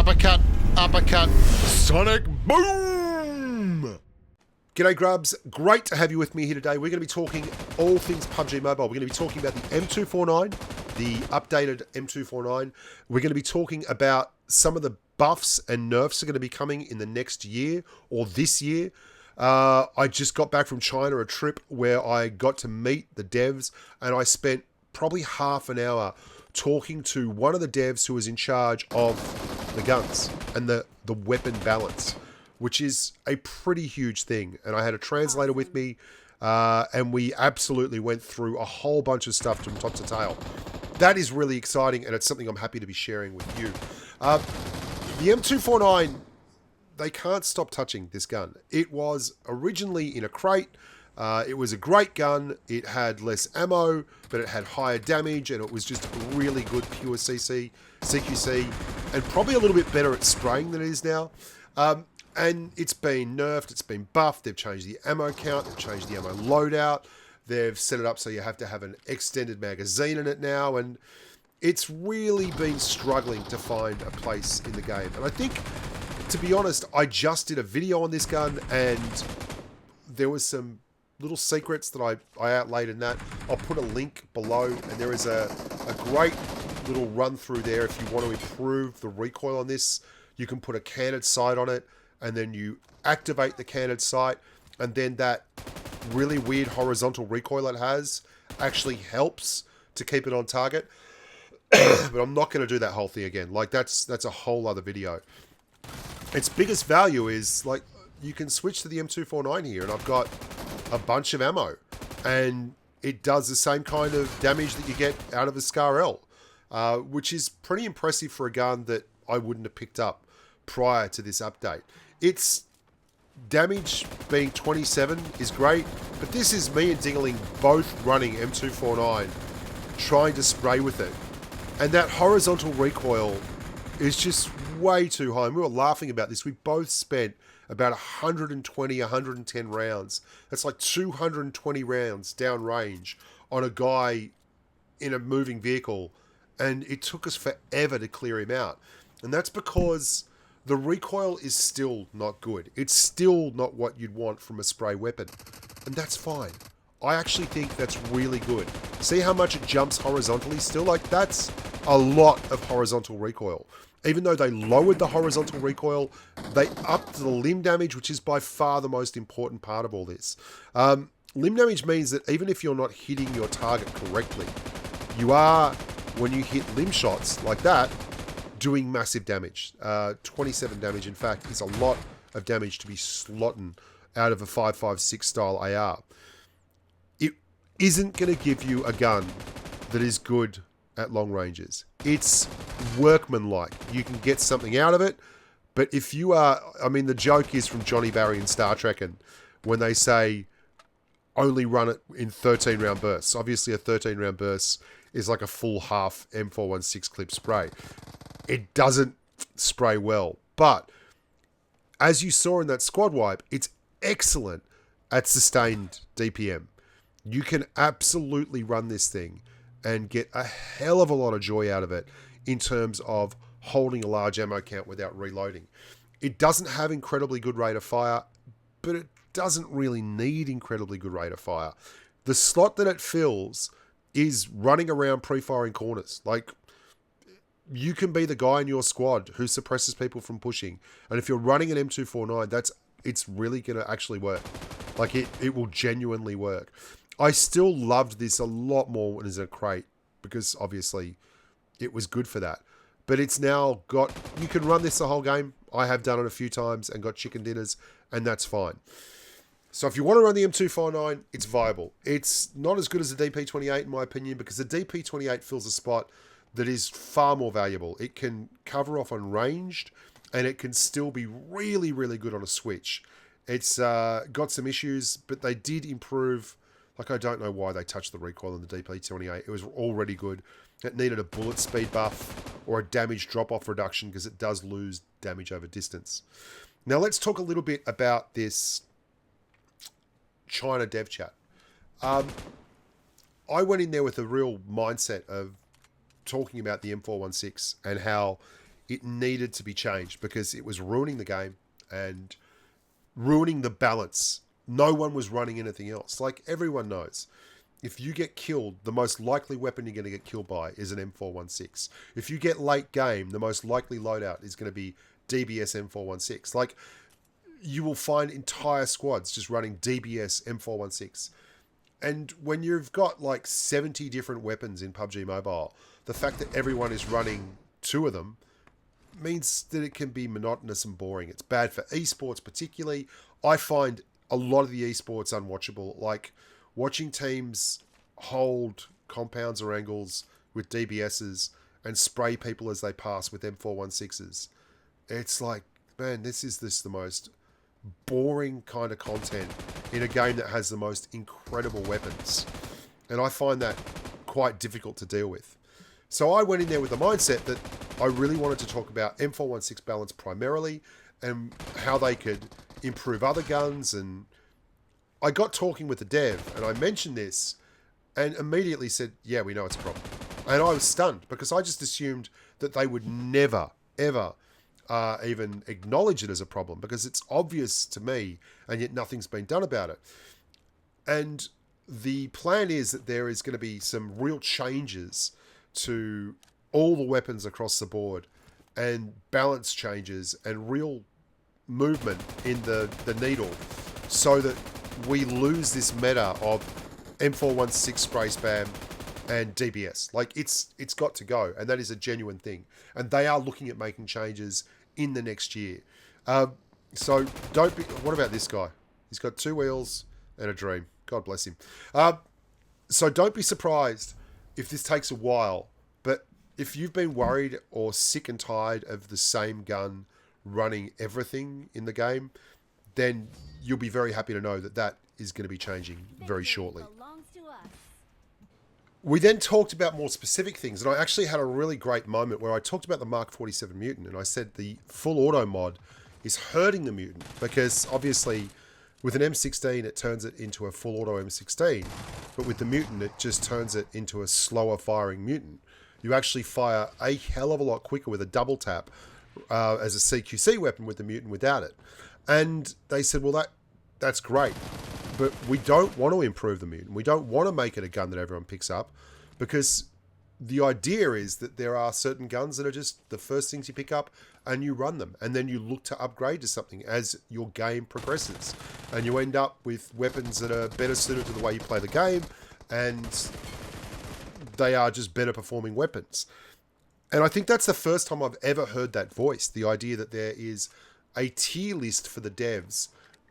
Uppercut, uppercut, sonic boom! G'day Grubs, great to have you with me here today. We're going to be talking all things PUBG Mobile. We're going to be talking about the M249, the updated M249. We're going to be talking about some of the buffs and nerfs are going to be coming in the next year or this year. I just got back from China, a trip where I got to meet the devs, and I spent probably half an hour talking to one of the devs who was in charge of the guns and the weapon balance, which is a pretty huge thing. And I had a translator with me, and we absolutely went through a whole bunch of stuff from top to tail. That is really exciting, and it's something I'm happy to be sharing with you. The M249, they can't stop touching this gun. It was originally in a crate. It was a great gun. It had less ammo, but it had higher damage, and it was just a really good pure CQC, and probably a little bit better at spraying than it is now. And it's been nerfed, it's been buffed, they've changed the ammo count, they've changed the ammo loadout, they've set it up so you have to have an extended magazine in it now, and it's really been struggling to find a place in the game. And I think, to be honest, I just did a video on this gun, and there was some little secrets that I outlaid in that. I'll put a link below, and there is a great little run through there if you want to improve the recoil on this. You can put a canted sight on it, and then you activate the canted sight, and then that really weird horizontal recoil it has actually helps to keep it on target. But I'm not going to do that whole thing again. Like, that's a whole other video. Its biggest value is, like, you can switch to the M249 here, and I've got a bunch of ammo, and it does the same kind of damage that you get out of a Scar L, which is pretty impressive for a gun that I wouldn't have picked up prior to this update. Its damage being 27 is great, but this is me and Dingling both running M249, trying to spray with it, and that horizontal recoil is just way too high. And we were laughing about this. We both spent about 120, 110 rounds. That's like 220 rounds downrange on a guy in a moving vehicle, and it took us forever to clear him out. And that's because the recoil is still not good. It's still not what you'd want from a spray weapon, and that's fine. I actually think that's really good. See how much it jumps horizontally still? Like, that's a lot of horizontal recoil. Even though they lowered the horizontal recoil, they upped the limb damage, which is by far the most important part of all this. Limb damage means that even if you're not hitting your target correctly, you are, when you hit limb shots like that, doing massive damage. 27 damage, in fact, is a lot of damage to be slotting out of a 5.56 style AR. It isn't going to give you a gun that is good at long ranges. It's workmanlike. You can get something out of it, but if you are, I mean, the joke is from Johnny Barry in Star Trek, and when they say only run it in 13 round bursts. Obviously a 13 round burst is like a full half M416 clip spray. It doesn't spray well, but as you saw in that squad wipe, it's excellent at sustained DPM. You can absolutely run this thing and get a hell of a lot of joy out of it in terms of holding a large ammo count without reloading. It doesn't have incredibly good rate of fire, but it doesn't really need incredibly good rate of fire. The slot that it fills is running around pre-firing corners. Like, you can be the guy in your squad who suppresses people from pushing. And if you're running an M249, it's really going to actually work. Like, it will genuinely work. I still loved this a lot more when it was in a crate, because obviously it was good for that. But it's now got, you can run this the whole game. I have done it a few times and got chicken dinners, and that's fine. So if you want to run the M249, it's viable. It's not as good as the DP28 in my opinion, because the DP28 fills a spot that is far more valuable. It can cover off on ranged, and it can still be really, really good on a switch. It's got some issues, but they did improve. Like, I don't know why they touched the recoil on the DP28. It was already good. It needed a bullet speed buff or a damage drop-off reduction, because it does lose damage over distance. Now, let's talk a little bit about this China dev chat. I went in there with a real mindset of talking about the M416 and how it needed to be changed because it was ruining the game and ruining the balance. No one was running anything else. Like everyone knows, if you get killed, the most likely weapon you're going to get killed by is an M416. If you get late game, the most likely loadout is going to be DBS M416. Like, you will find entire squads just running DBS M416. And when you've got like 70 different weapons in PUBG Mobile, the fact that everyone is running 2 of them means that it can be monotonous and boring. It's bad for esports particularly. I find a lot of the esports unwatchable. Like, watching teams hold compounds or angles with DBSs and spray people as they pass with M416s. It's like, man, this is the most boring kind of content in a game that has the most incredible weapons. And I find that quite difficult to deal with. So I went in there with the mindset that I really wanted to talk about M416 balance primarily and how they could improve other guns. And I got talking with the dev and I mentioned this and immediately said, yeah, we know it's a problem. And I was stunned because I just assumed that they would never, ever even acknowledge it as a problem because it's obvious to me and yet nothing's been done about it. And the plan is that there is going to be some real changes to all the weapons across the board and balance changes and real movement in the needle so that we lose this meta of M416 spray spam and DBS. Like, it's got to go, and that is a genuine thing. And they are looking at making changes in the next year. So don't be... What about this guy? He's got 2 wheels and a dream. God bless him. So don't be surprised if this takes a while. But if you've been worried or sick and tired of the same gun running everything in the game, then you'll be very happy to know that that is going to be changing very shortly. We then talked about more specific things, and I actually had a really great moment where I talked about the Mark 47 Mutant, and I said the full auto mod is hurting the Mutant because obviously with an M16 it turns it into a full auto M16, but with the Mutant it just turns it into a slower firing Mutant. You actually fire a hell of a lot quicker with a double tap as a CQC weapon with the Mutant without it. And they said, well, that's great. But we don't want to improve the Mutant. We don't want to make it a gun that everyone picks up because the idea is that there are certain guns that are just the first things you pick up and you run them. And then you look to upgrade to something as your game progresses. And you end up with weapons that are better suited to the way you play the game and they are just better performing weapons. And I think that's the first time I've ever heard that voice. The idea that there is a tier list for the devs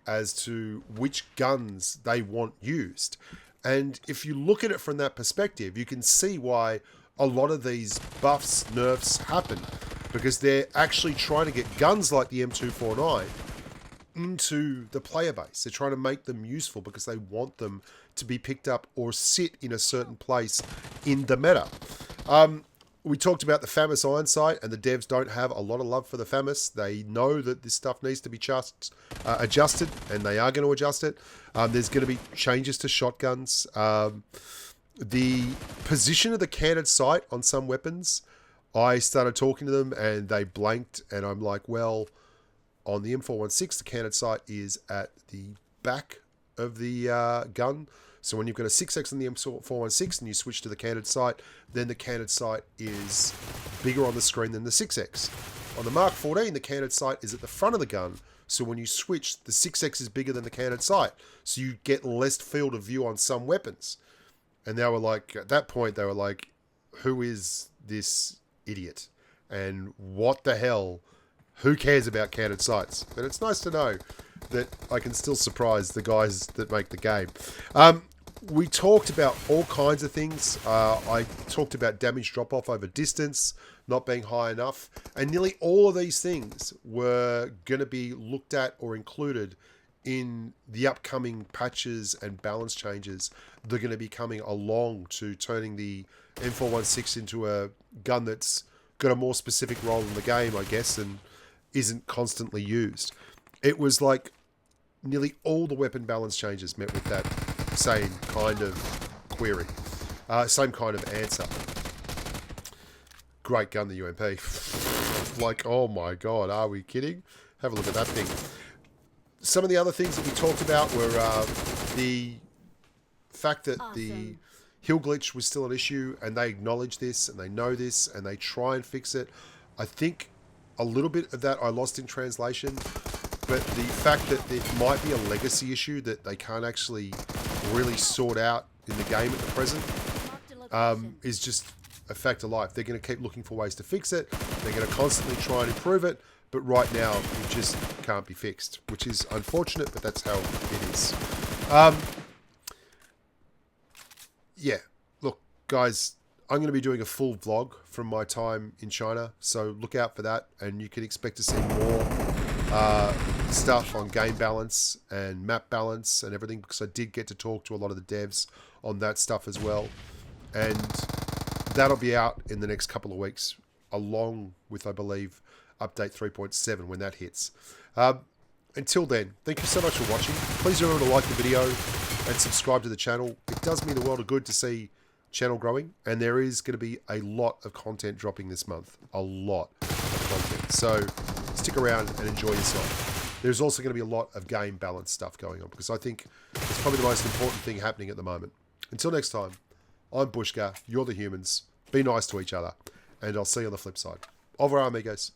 as to which guns they want used. And if you look at it from that perspective, you can see why a lot of these buffs, nerfs happen. Because they're actually trying to get guns like the M249 into the player base. They're trying to make them useful because they want them to be picked up or sit in a certain place in the meta. We talked about the FAMAS iron sight, and the devs don't have a lot of love for the FAMAS. They know that this stuff needs to be just adjusted, and they are going to adjust it. There's going to be changes to shotguns. The position of the canted sight on some weapons, I started talking to them, and they blanked, and I'm like, well, on the M416, the canted sight is at the back of the gun. So when you've got a 6x on the M416 and you switch to the canted sight, then the canted sight is bigger on the screen than the 6x. On the Mark 14, the canted sight is at the front of the gun. So when you switch, the 6x is bigger than the canted sight. So you get less field of view on some weapons. And they were like, at that point, they were like, who is this idiot? And what the hell? Who cares about canted sights? But it's nice to know that I can still surprise the guys that make the game. We talked about all kinds of things. I talked about damage drop-off over distance, not being high enough. And nearly all of these things were going to be looked at or included in the upcoming patches and balance changes that are going to be coming along to turning the M416 into a gun that's got a more specific role in the game, I guess, and isn't constantly used. It was like nearly all the weapon balance changes met with that same kind of query, same kind of answer. Great gun, the UMP. Like, oh my God, are we kidding? Have a look at that thing. Some of the other things that we talked about were the fact that the hill glitch was still an issue, and they acknowledge this, and they know this, and they try and fix it. I think a little bit of that I lost in translation, but the fact that it might be a legacy issue that they can't actually really sort out in the game at the present is just a fact of life. They're going to keep looking for ways to fix it. They're going to constantly try and improve it, but right now it just can't be fixed, which is unfortunate, but that's how it is. Yeah, look, guys, I'm going to be doing a full vlog from my time in China, so look out for that, and you can expect to see more stuff on game balance and map balance and everything, because I did get to talk to a lot of the devs on that stuff as well, and that'll be out in the next couple of weeks, along with, I believe, update 3.7 when that hits. Until then, thank you so much for watching. Please remember to like the video and subscribe to the channel. It does mean the world of good to see channel growing, and there is going to be a lot of content dropping this month. A lot of content. So stick around and enjoy yourself. There's also going to be a lot of game balance stuff going on, because I think it's probably the most important thing happening at the moment. Until next time, I'm Bushka, you're the humans. Be nice to each other, and I'll see you on the flip side. Au revoir, amigos.